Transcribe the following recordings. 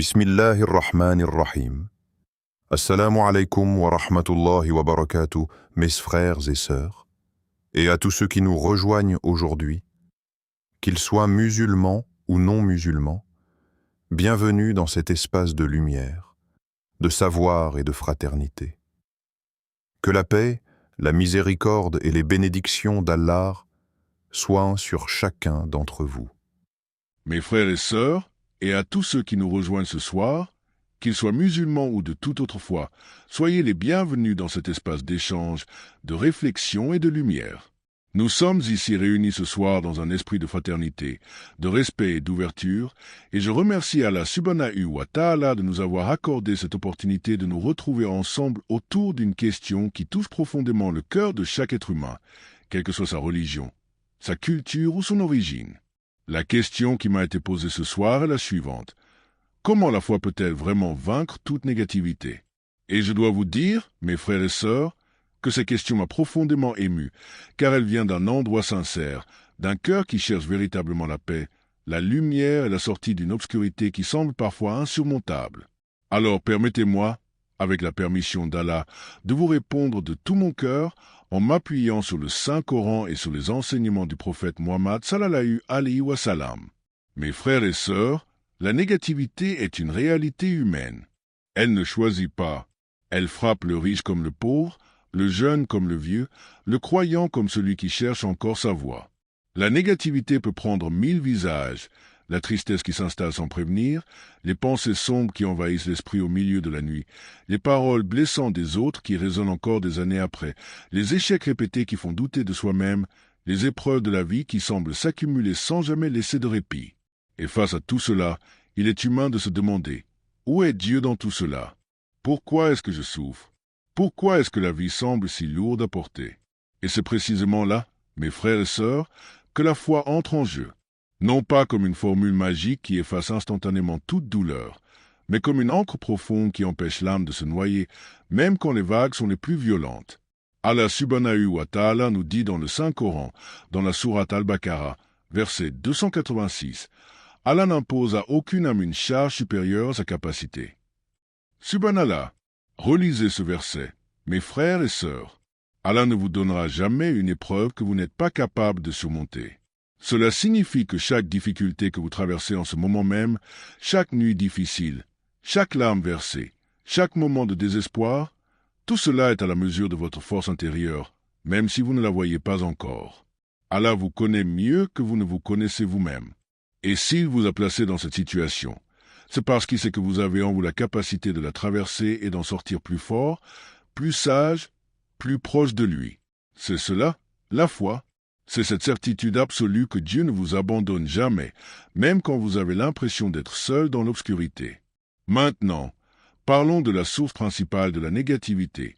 Bismillahirrahmanirrahim. Assalamu alaikum wa rahmatullahi wa barakatuh, mes frères et sœurs, et à tous ceux qui nous rejoignent aujourd'hui, qu'ils soient musulmans ou non musulmans, bienvenue dans cet espace de lumière, de savoir et de fraternité. Que la paix, la miséricorde et les bénédictions d'Allah soient sur chacun d'entre vous. Mes frères et sœurs, et à tous ceux qui nous rejoignent ce soir, qu'ils soient musulmans ou de toute autre foi, soyez les bienvenus dans cet espace d'échange, de réflexion et de lumière. Nous sommes ici réunis ce soir dans un esprit de fraternité, de respect et d'ouverture, et je remercie Allah subhanahu wa ta'ala de nous avoir accordé cette opportunité de nous retrouver ensemble autour d'une question qui touche profondément le cœur de chaque être humain, quelle que soit sa religion, sa culture ou son origine. La question qui m'a été posée ce soir est la suivante. Comment la foi peut-elle vraiment vaincre toute négativité? Et je dois vous dire, mes frères et sœurs, que cette question m'a profondément ému, car elle vient d'un endroit sincère, d'un cœur qui cherche véritablement la paix, la lumière et la sortie d'une obscurité qui semble parfois insurmontable. Alors permettez-moi, avec la permission d'Allah, de vous répondre de tout mon cœur en m'appuyant sur le Saint-Coran et sur les enseignements du prophète Muhammad sallallahu alayhi wa sallam. Mes frères et sœurs, la négativité est une réalité humaine. Elle ne choisit pas. Elle frappe le riche comme le pauvre, le jeune comme le vieux, le croyant comme celui qui cherche encore sa voie. La négativité peut prendre 1000 visages, la tristesse qui s'installe sans prévenir, les pensées sombres qui envahissent l'esprit au milieu de la nuit, les paroles blessantes des autres qui résonnent encore des années après, les échecs répétés qui font douter de soi-même, les épreuves de la vie qui semblent s'accumuler sans jamais laisser de répit. Et face à tout cela, il est humain de se demander, où est Dieu dans tout cela? Pourquoi est-ce que je souffre? Pourquoi est-ce que la vie semble si lourde à porter? Et c'est précisément là, mes frères et sœurs, que la foi entre en jeu. Non pas comme une formule magique qui efface instantanément toute douleur, mais comme une encre profonde qui empêche l'âme de se noyer, même quand les vagues sont les plus violentes. Allah subhanahu wa ta'ala nous dit dans le Saint-Coran, dans la sourate Al-Baqarah, verset 286, Allah n'impose à aucune âme une charge supérieure à sa capacité. Subhanallah, relisez ce verset, mes frères et sœurs. Allah ne vous donnera jamais une épreuve que vous n'êtes pas capable de surmonter. Cela signifie que chaque difficulté que vous traversez en ce moment même, chaque nuit difficile, chaque larme versée, chaque moment de désespoir, tout cela est à la mesure de votre force intérieure, même si vous ne la voyez pas encore. Allah vous connaît mieux que vous ne vous connaissez vous-même. Et s'il vous a placé dans cette situation, c'est parce qu'il sait que vous avez en vous la capacité de la traverser et d'en sortir plus fort, plus sage, plus proche de lui. C'est cela, la foi. C'est cette certitude absolue que Dieu ne vous abandonne jamais, même quand vous avez l'impression d'être seul dans l'obscurité. Maintenant, parlons de la source principale de la négativité,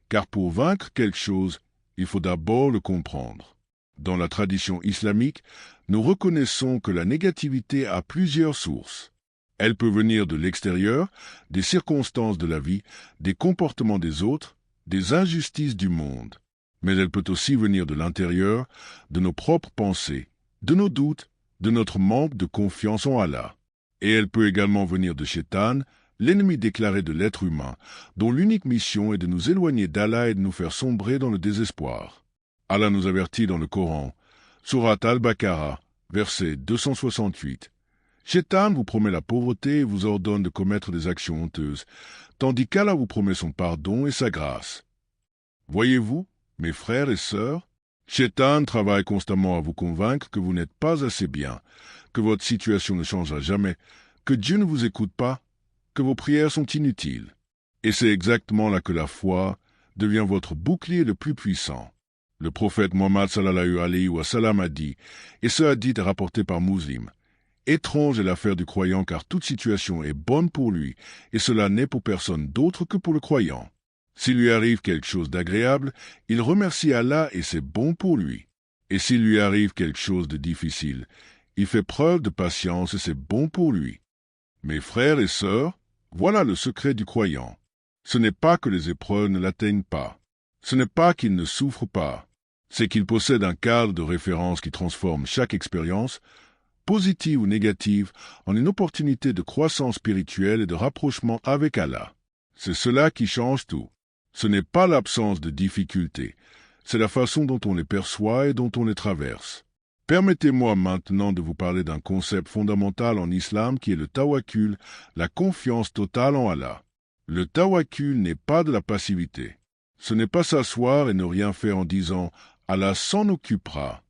car pour vaincre quelque chose, il faut d'abord le comprendre. Dans la tradition islamique, nous reconnaissons que la négativité a plusieurs sources. Elle peut venir de l'extérieur, des circonstances de la vie, des comportements des autres, des injustices du monde. Mais elle peut aussi venir de l'intérieur, de nos propres pensées, de nos doutes, de notre manque de confiance en Allah. Et elle peut également venir de Shaitan, l'ennemi déclaré de l'être humain, dont l'unique mission est de nous éloigner d'Allah et de nous faire sombrer dans le désespoir. Allah nous avertit dans le Coran, sourate Al-Baqarah, verset 268. Shaitan vous promet la pauvreté et vous ordonne de commettre des actions honteuses, tandis qu'Allah vous promet son pardon et sa grâce. Voyez-vous, mes frères et sœurs, Shaitan travaille constamment à vous convaincre que vous n'êtes pas assez bien, que votre situation ne changera jamais, que Dieu ne vous écoute pas, que vos prières sont inutiles. Et c'est exactement là que la foi devient votre bouclier le plus puissant. Le prophète Muhammad sallallahu alayhi wa sallam a dit, et ce hadith est rapporté par Muslim, « Étrange est l'affaire du croyant car toute situation est bonne pour lui, et cela n'est pour personne d'autre que pour le croyant. S'il lui arrive quelque chose d'agréable, il remercie Allah et c'est bon pour lui. Et s'il lui arrive quelque chose de difficile, il fait preuve de patience et c'est bon pour lui. Mes frères et sœurs, voilà le secret du croyant. Ce n'est pas que les épreuves ne l'atteignent pas. Ce n'est pas qu'il ne souffre pas. C'est qu'il possède un cadre de référence qui transforme chaque expérience, positive ou négative, en une opportunité de croissance spirituelle et de rapprochement avec Allah. C'est cela qui change tout. Ce n'est pas l'absence de difficultés, c'est la façon dont on les perçoit et dont on les traverse. Permettez-moi maintenant de vous parler d'un concept fondamental en islam qui est le tawakkul, la confiance totale en Allah. Le tawakkul n'est pas de la passivité. Ce n'est pas s'asseoir et ne rien faire en disant « Allah s'en occupera ».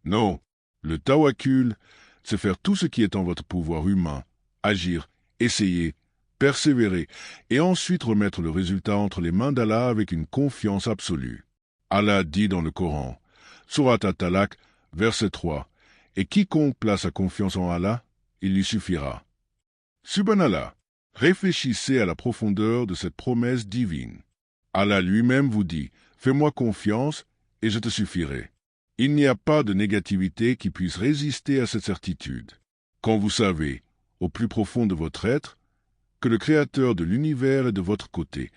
Non, le tawakkul, c'est faire tout ce qui est en votre pouvoir humain, agir, essayer, persévérer et ensuite remettre le résultat entre les mains d'Allah avec une confiance absolue. Allah dit dans le Coran, Surat At-Talaq, verset 3, « Et quiconque place sa confiance en Allah, il lui suffira. » Subhanallah, réfléchissez à la profondeur de cette promesse divine. Allah lui-même vous dit, « Fais-moi confiance et je te suffirai. » Il n'y a pas de négativité qui puisse résister à cette certitude. Quand vous savez, au plus profond de votre être, que le Créateur de l'univers est de votre côté,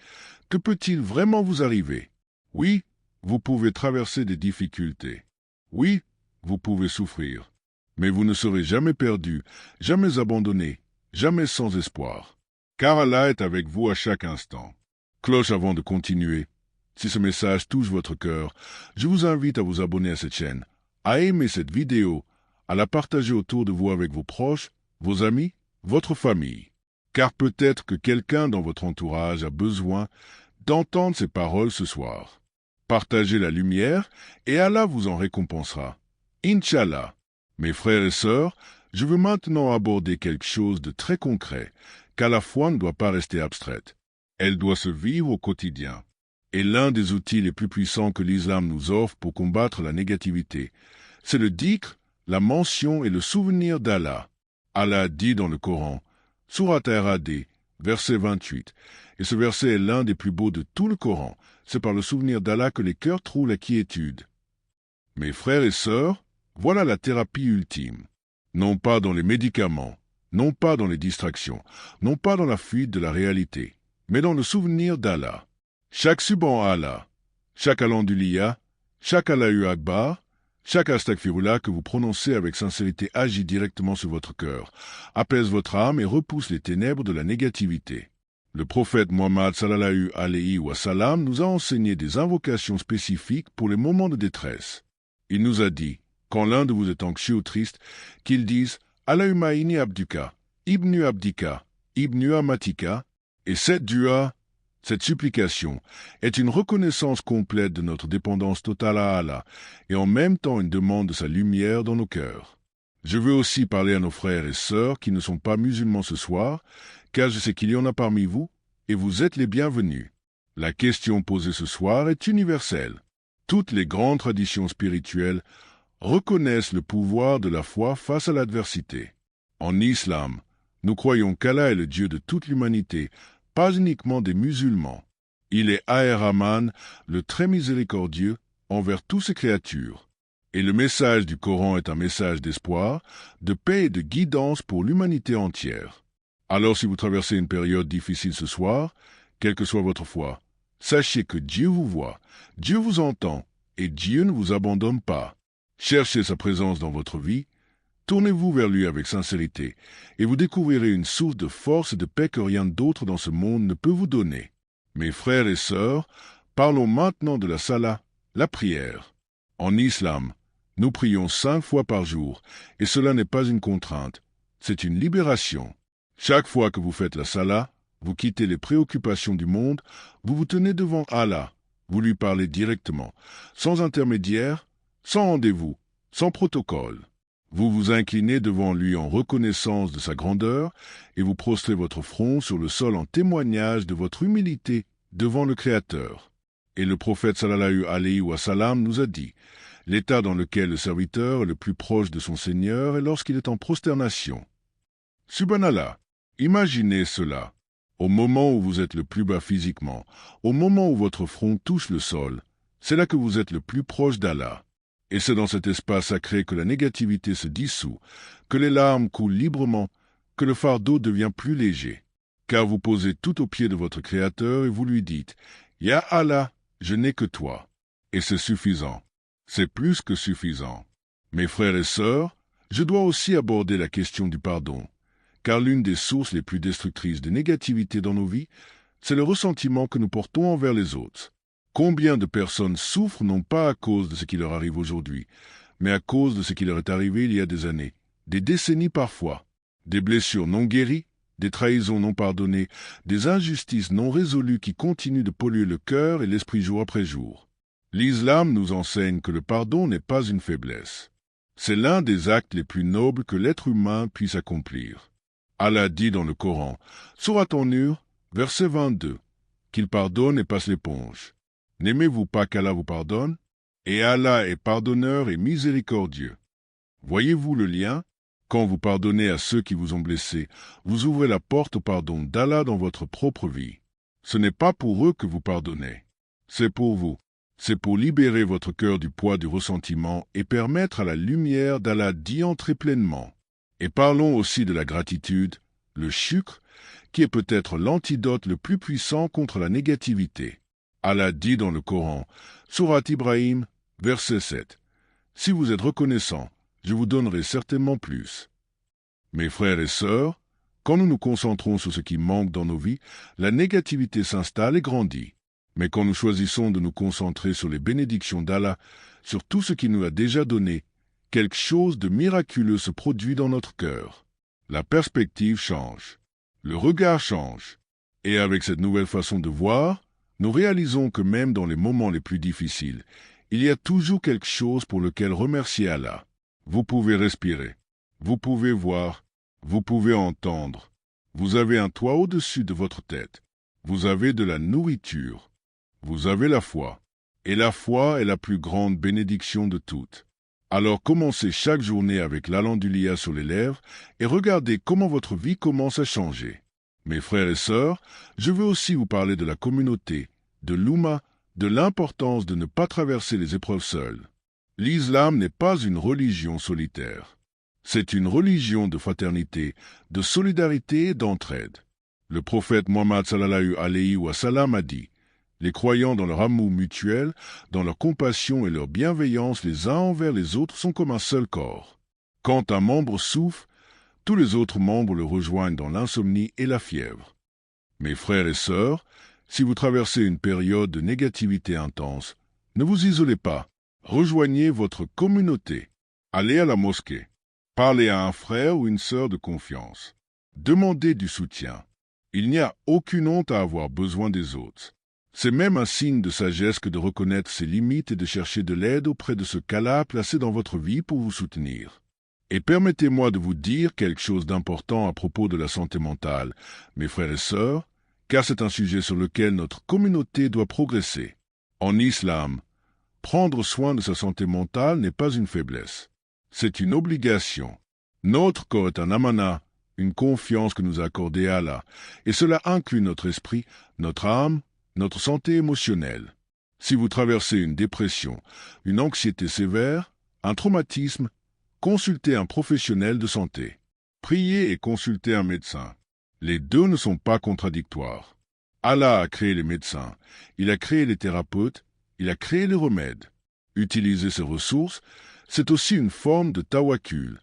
que peut-il vraiment vous arriver? Oui, vous pouvez traverser des difficultés. Oui, vous pouvez souffrir. Mais vous ne serez jamais perdu, jamais abandonné, jamais sans espoir. Car Allah est avec vous à chaque instant. Cloche avant de continuer. Si ce message touche votre cœur, je vous invite à vous abonner à cette chaîne, à aimer cette vidéo, à la partager autour de vous avec vos proches, vos amis, votre famille. Car peut-être que quelqu'un dans votre entourage a besoin d'entendre ces paroles ce soir. Partagez la lumière et Allah vous en récompensera. Inch'Allah. Mes frères et sœurs, je veux maintenant aborder quelque chose de très concret, car la foi ne doit pas rester abstraite. Elle doit se vivre au quotidien. Et l'un des outils les plus puissants que l'islam nous offre pour combattre la négativité, c'est le dhikr, la mention et le souvenir d'Allah. Allah dit dans le Coran, Surat Ar-Ra'd, verset 28, et ce verset est l'un des plus beaux de tout le Coran, c'est par le souvenir d'Allah que les cœurs trouvent la quiétude. Mes frères et sœurs, voilà la thérapie ultime. Non pas dans les médicaments, non pas dans les distractions, non pas dans la fuite de la réalité, mais dans le souvenir d'Allah. Chaque subhan Allah, chaque alhamdulillah, chaque Allahu Akbar, chaque astaghfirullah que vous prononcez avec sincérité agit directement sur votre cœur, apaise votre âme et repousse les ténèbres de la négativité. Le prophète Muhammad sallallahu alayhi wa sallam nous a enseigné des invocations spécifiques pour les moments de détresse. Il nous a dit, quand l'un de vous est anxieux ou triste, qu'il dise « Allahumma inni abduka, ibnu abdika, ibnu amatika » et cette dua, cette supplication, est une reconnaissance complète de notre dépendance totale à Allah et en même temps une demande de sa lumière dans nos cœurs. Je veux aussi parler à nos frères et sœurs qui ne sont pas musulmans ce soir, car je sais qu'il y en a parmi vous, et vous êtes les bienvenus. La question posée ce soir est universelle. Toutes les grandes traditions spirituelles reconnaissent le pouvoir de la foi face à l'adversité. En islam, nous croyons qu'Allah est le Dieu de toute l'humanité, pas uniquement des musulmans. Il est Ar-Rahman, le très miséricordieux, envers toutes ses créatures. Et le message du Coran est un message d'espoir, de paix et de guidance pour l'humanité entière. Alors si vous traversez une période difficile ce soir, quelle que soit votre foi, sachez que Dieu vous voit, Dieu vous entend, et Dieu ne vous abandonne pas. Cherchez sa présence dans votre vie, tournez-vous vers lui avec sincérité, et vous découvrirez une source de force et de paix que rien d'autre dans ce monde ne peut vous donner. Mes frères et sœurs, parlons maintenant de la salat, la prière. En islam, nous prions 5 fois par jour, et cela n'est pas une contrainte, c'est une libération. Chaque fois que vous faites la salat, vous quittez les préoccupations du monde, vous vous tenez devant Allah, vous lui parlez directement, sans intermédiaire, sans rendez-vous, sans protocole. Vous vous inclinez devant lui en reconnaissance de sa grandeur et vous prostrez votre front sur le sol en témoignage de votre humilité devant le Créateur. Et le prophète sallallahu alayhi wa sallam nous a dit, l'état dans lequel le serviteur est le plus proche de son Seigneur est lorsqu'il est en prosternation. Subhanallah, imaginez cela. Au moment où vous êtes le plus bas physiquement, au moment où votre front touche le sol, c'est là que vous êtes le plus proche d'Allah. Et c'est dans cet espace sacré que la négativité se dissout, que les larmes coulent librement, que le fardeau devient plus léger. Car vous posez tout au pied de votre Créateur et vous lui dites « Ya Allah, je n'ai que toi. » Et c'est suffisant. C'est plus que suffisant. Mes frères et sœurs, je dois aussi aborder la question du pardon, car l'une des sources les plus destructrices de négativité dans nos vies, c'est le ressentiment que nous portons envers les autres. Combien de personnes souffrent non pas à cause de ce qui leur arrive aujourd'hui, mais à cause de ce qui leur est arrivé il y a des années, des décennies parfois, des blessures non guéries, des trahisons non pardonnées, des injustices non résolues qui continuent de polluer le cœur et l'esprit jour après jour. L'islam nous enseigne que le pardon n'est pas une faiblesse. C'est l'un des actes les plus nobles que l'être humain puisse accomplir. Allah dit dans le Coran, Sourate An-Nur, verset 22, qu'il pardonne et passe l'éponge. N'aimez-vous pas qu'Allah vous pardonne? Et Allah est pardonneur et miséricordieux. Voyez-vous le lien? Quand vous pardonnez à ceux qui vous ont blessés, vous ouvrez la porte au pardon d'Allah dans votre propre vie. Ce n'est pas pour eux que vous pardonnez. C'est pour vous. C'est pour libérer votre cœur du poids du ressentiment et permettre à la lumière d'Allah d'y entrer pleinement. Et parlons aussi de la gratitude, le shukr, qui est peut-être l'antidote le plus puissant contre la négativité. Allah dit dans le Coran, Sourate Ibrahim, verset 7, « Si vous êtes reconnaissant, je vous donnerai certainement plus. » Mes frères et sœurs, quand nous nous concentrons sur ce qui manque dans nos vies, la négativité s'installe et grandit. Mais quand nous choisissons de nous concentrer sur les bénédictions d'Allah, sur tout ce qu'il nous a déjà donné, quelque chose de miraculeux se produit dans notre cœur. La perspective change. Le regard change. Et avec cette nouvelle façon de voir, nous réalisons que même dans les moments les plus difficiles, il y a toujours quelque chose pour lequel remercier Allah. Vous pouvez respirer, vous pouvez voir, vous pouvez entendre. Vous avez un toit au-dessus de votre tête. Vous avez de la nourriture. Vous avez la foi. Et la foi est la plus grande bénédiction de toutes. Alors commencez chaque journée avec l'alhamdoulilah sur les lèvres et regardez comment votre vie commence à changer. Mes frères et sœurs, je veux aussi vous parler de la communauté, de l'Oumma, de l'importance de ne pas traverser les épreuves seuls. L'islam n'est pas une religion solitaire. C'est une religion de fraternité, de solidarité et d'entraide. Le prophète Mohammed sallallahu alayhi wa sallam a dit « Les croyants dans leur amour mutuel, dans leur compassion et leur bienveillance les uns envers les autres sont comme un seul corps. Quand un membre souffre, tous les autres membres le rejoignent dans l'insomnie et la fièvre. » Mes frères et sœurs, si vous traversez une période de négativité intense, ne vous isolez pas. Rejoignez votre communauté. Allez à la mosquée. Parlez à un frère ou une sœur de confiance. Demandez du soutien. Il n'y a aucune honte à avoir besoin des autres. C'est même un signe de sagesse que de reconnaître ses limites et de chercher de l'aide auprès de ce qu'Allah a placé dans votre vie pour vous soutenir. Et permettez-moi de vous dire quelque chose d'important à propos de la santé mentale, mes frères et sœurs, car c'est un sujet sur lequel notre communauté doit progresser. En islam, prendre soin de sa santé mentale n'est pas une faiblesse. C'est une obligation. Notre corps est un amana, une confiance que nous a accordée Allah, et cela inclut notre esprit, notre âme, notre santé émotionnelle. Si vous traversez une dépression, une anxiété sévère, un traumatisme, consultez un professionnel de santé. Priez et consultez un médecin. Les deux ne sont pas contradictoires. Allah a créé les médecins, il a créé les thérapeutes, il a créé les remèdes. Utiliser ces ressources, c'est aussi une forme de tawakkul,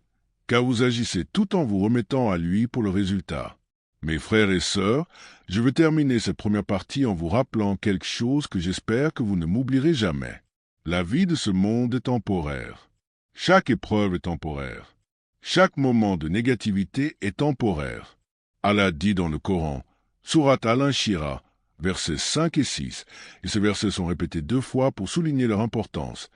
car vous agissez tout en vous remettant à lui pour le résultat. Mes frères et sœurs, je veux terminer cette première partie en vous rappelant quelque chose que j'espère que vous ne m'oublierez jamais. La vie de ce monde est temporaire. Chaque épreuve est temporaire. Chaque moment de négativité est temporaire. Allah dit dans le Coran, Sourate Al-Inshirah, versets 5 et 6, et ces versets sont répétés 2 fois pour souligner leur importance.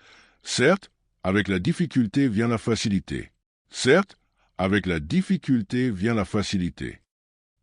Certes, avec la difficulté vient la facilité. Certes, avec la difficulté vient la facilité.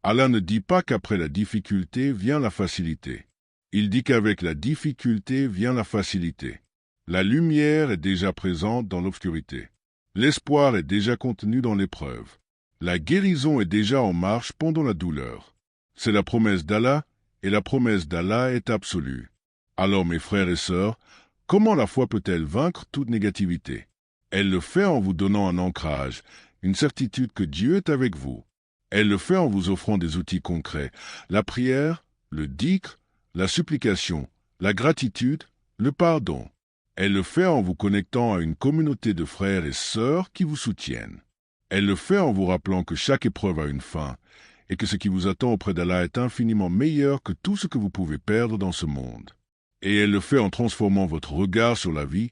Allah ne dit pas qu'après la difficulté vient la facilité. Il dit qu'avec la difficulté vient la facilité. La lumière est déjà présente dans l'obscurité. L'espoir est déjà contenu dans l'épreuve. La guérison est déjà en marche pendant la douleur. C'est la promesse d'Allah, et la promesse d'Allah est absolue. Alors, mes frères et sœurs, comment la foi peut-elle vaincre toute négativité? Elle le fait en vous donnant un ancrage, une certitude que Dieu est avec vous. Elle le fait en vous offrant des outils concrets, la prière, le dhikr, la supplication, la gratitude, le pardon. Elle le fait en vous connectant à une communauté de frères et sœurs qui vous soutiennent. Elle le fait en vous rappelant que chaque épreuve a une fin et que ce qui vous attend auprès d'Allah est infiniment meilleur que tout ce que vous pouvez perdre dans ce monde. Et elle le fait en transformant votre regard sur la vie,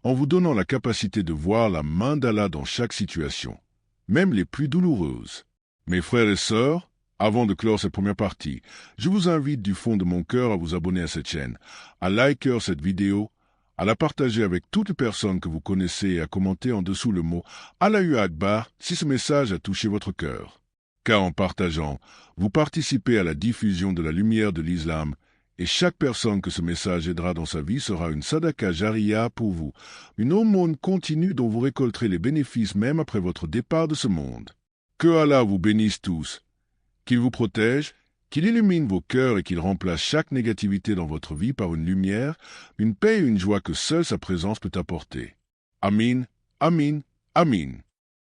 en vous donnant la capacité de voir la main d'Allah dans chaque situation, même les plus douloureuses. Mes frères et sœurs, avant de clore cette première partie, je vous invite du fond de mon cœur à vous abonner à cette chaîne, à liker cette vidéo, à la partager avec toutes les personnes que vous connaissez et à commenter en dessous le mot Allahu Akbar si ce message a touché votre cœur. Car en partageant, vous participez à la diffusion de la lumière de l'islam et chaque personne que ce message aidera dans sa vie sera une sadaqa jariya pour vous, une aumône continue dont vous récolterez les bénéfices même après votre départ de ce monde. Que Allah vous bénisse tous, qu'il vous protège, qu'il illumine vos cœurs et qu'il remplace chaque négativité dans votre vie par une lumière, une paix et une joie que seule sa présence peut apporter. Amin, amin, amin.